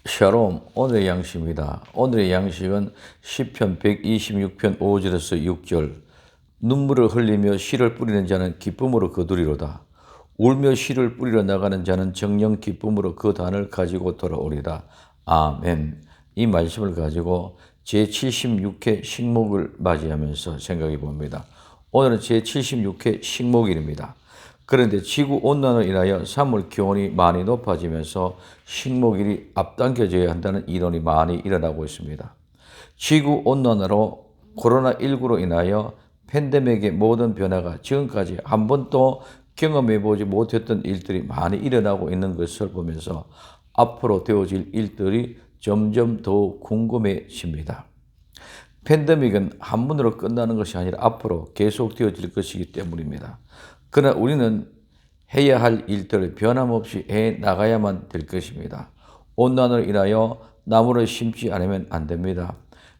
샬롬, 오늘의 양식입니다. 오늘의 양식은 시편 126편 5절에서 6절. 눈물을 흘리며 씨를 뿌리는 자는 기쁨으로 거두리로다. 울며 씨를 뿌리러 나가는 자는 정녕 기쁨으로 그 단을 가지고 돌아오리다. 아멘. 이 말씀을 가지고 제76회 식목을 맞이하면서 생각해 봅니다. 오늘은 제76회 식목일입니다. 그런데 지구온난화로 인하여 3월 기온이 많이 높아지면서 식목일이 앞당겨져야 한다는 이론이 많이 일어나고 있습니다. 지구온난화로 코로나19로 인하여 팬데믹의 모든 변화가 지금까지 한 번도 경험해보지 못했던 일들이 많이 일어나고 있는 것을 보면서 앞으로 되어질 일들이 점점 더 궁금해집니다. 팬데믹은 한 번으로 끝나는 것이 아니라 앞으로 계속 되어질 것이기 때문입니다. 그러나 우리는 해야 할 일들을 변함없이 해 나가야만 될 것입니다. 온난화로 인하여 나무를 심지 않으면 안 됩니다.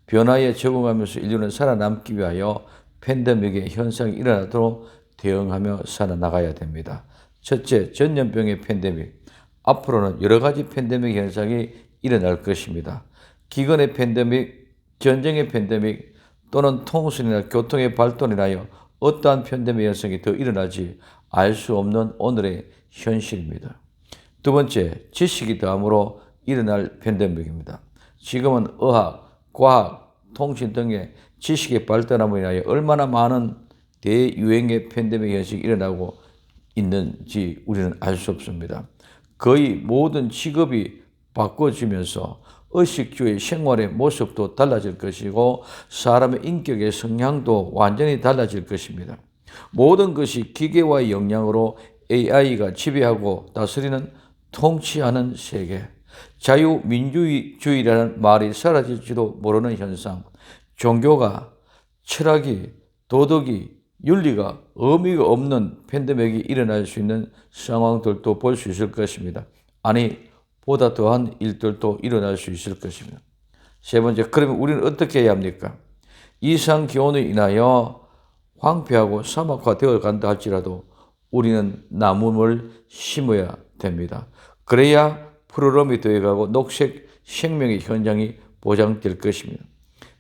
변화에 적응하면서 인류는 살아남기 위하여 팬데믹의 현상이 일어나도록 대응하며 살아나가야 됩니다. 첫째, 전염병의 팬데믹. 앞으로는 여러 가지 팬데믹 현상이 일어날 것입니다. 기근의 팬데믹, 전쟁의 팬데믹 또는 통신이나 교통의 발전이나여 어떠한 팬데믹 현상이 더 일어날지 알 수 없는 오늘의 현실입니다. 두 번째, 지식이 더함으로 일어날 팬데믹입니다. 지금은 의학, 과학, 통신 등의 지식의 발달함으로 인하여 얼마나 많은 대유행의 팬데믹 현상이 일어나고 있는지 우리는 알 수 없습니다. 거의 모든 직업이 바꿔지면서 의식주의 생활의 모습도 달라질 것이고 사람의 인격의 성향도 완전히 달라질 것입니다. 모든 것이 기계와의 영향으로 AI가 지배하고 다스리는 통치하는 세계, 자유민주주의라는 말이 사라질지도 모르는 현상, 종교가, 철학이, 도덕이, 윤리가 의미가 없는 팬데믹이 일어날 수 있는 상황들도 볼 수 있을 것입니다. 아니, 보다 더한 일들도 일어날 수 있을 것입니다. 세 번째, 그러면 우리는 어떻게 해야 합니까? 이상 기온으로 인하여 황폐하고 사막화되어 간다 할지라도 우리는 나무를 심어야 됩니다. 그래야 푸르름이 더해가고 녹색 생명의 현장이 보장될 것입니다.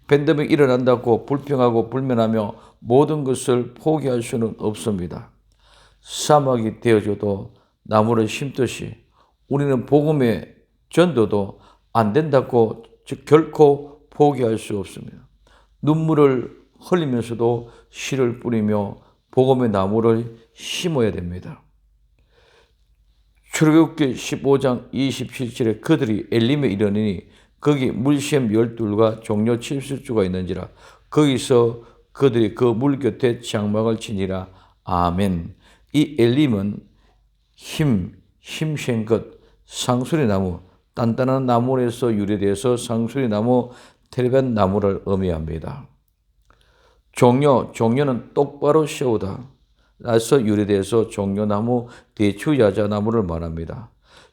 팬데믹이 일어난다고 불평하고 불면하며 모든 것을 포기할 수는 없습니다. 사막이 되어져도 나무를 심듯이 우리는 복음의 전도도 안 된다고 결코 포기할 수 없습니다. 눈물을 흘리면서도 씨를 뿌리며 복음의 나무를 심어야 됩니다. 출애굽기 15장 27절에 그들이 엘림에 이르니 거기 물샘 12과 종려 70주가 있는지라 거기서 그들이 그 물 곁에 장막을 치니라. 아멘. 이 엘림은 힘센 것, 상수리 나무, 단단한 나무에서 유래되어서 상수리 나무, 텔벳 나무를 의미합니다. 종려는 똑바로 세우다 라서 유래되어서 종려나무, 대추야자나무를 말합니다.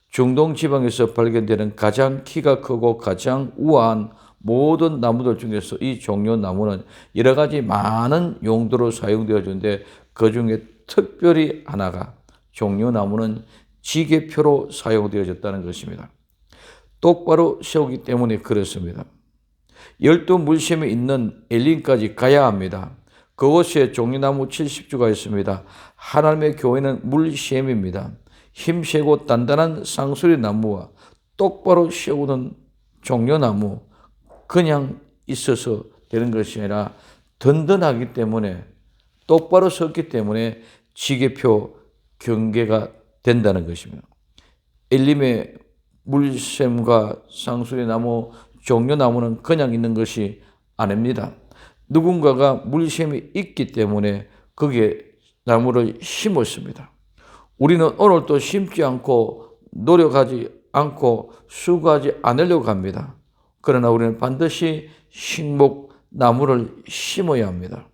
중동 지방에서 발견되는 가장 키가 크고 가장 우아한 모든 나무들 중에서 이 종려나무는 여러 가지 많은 용도로 사용되어지는데 그 중에 특별히 하나가 종려나무는 지게표로 사용되어졌다는 것입니다. 똑바로 세우기 때문에 그렇습니다. 12물샘이 있는 엘림까지 가야 합니다. 그곳에 종려나무 70주가 있습니다. 하나님의 교회는 물샘입니다. 힘세고 단단한 상수리 나무와 똑바로 세우는 종려나무, 그냥 있어서 되는 것이 아니라 든든하기 때문에 똑바로 섰기 때문에 지게표 경계가 된다는 것입니다. 엘림의 물샘과 상수리 나무, 종려나무는 그냥 있는 것이 아닙니다. 누군가가 물샘이 있기 때문에 거기에 나무를 심었습니다. 우리는 오늘도 심지 않고 노력하지 않고 수고하지 않으려고 합니다. 그러나 우리는 반드시 식목 나무를 심어야 합니다.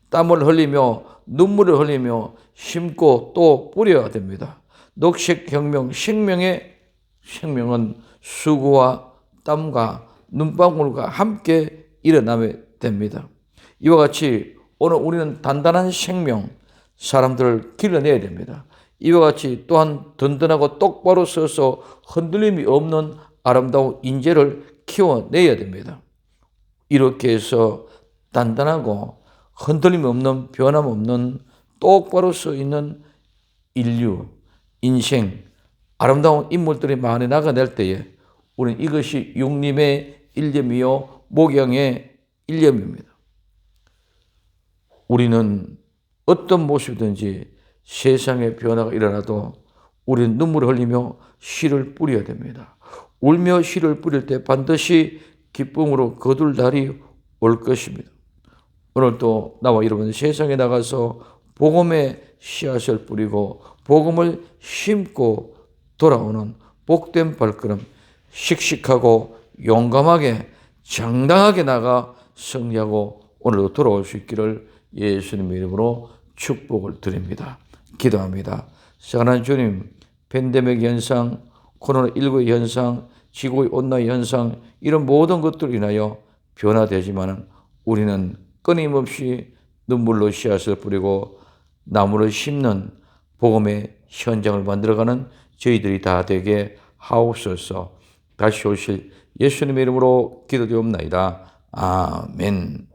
땀을 흘리며 눈물을 흘리며 심고 또 뿌려야 됩니다. 녹색 혁명, 생명은 수고와 땀과 눈방울과 함께 일어나야 됩니다. 이와 같이 오늘 우리는 단단한 생명, 사람들을 길러내야 됩니다. 이와 같이 또한 든든하고 똑바로 서서 흔들림이 없는 아름다운 인재를 키워내야 됩니다. 이렇게 해서 단단하고 흔들림 없는, 변함없는, 똑바로 서 있는 인류, 인생, 아름다운 인물들이 많이 나가낼 때에 우리는 이것이 육림의 일념이요 목양의 일념입니다. 우리는 어떤 모습이든지 세상의 변화가 일어나도 우리는 눈물을 흘리며 씨를 뿌려야 됩니다. 울며 씨를 뿌릴 때 반드시 기쁨으로 거둘 날이 올 것입니다. 오늘도 나와 여러분 세상에 나가서 복음의 씨앗을 뿌리고 복음을 심고 돌아오는 복된 발걸음, 씩씩하고 용감하게 장당하게 나가 승리하고 오늘도 돌아올 수 있기를 예수님의 이름으로 축복을 드립니다. 기도합니다. 사랑하는 주님, 팬데믹 현상, 코로나19의 현상, 지구의 온난화 현상, 이런 모든 것들로 인하여 변화되지만 우리는 끊임없이 눈물로 씨앗을 뿌리고 나무를 심는 복음의 현장을 만들어가는 저희들이 다 되게 하옵소서. 다시 오실 예수님의 이름으로 기도드리옵나이다. 아멘.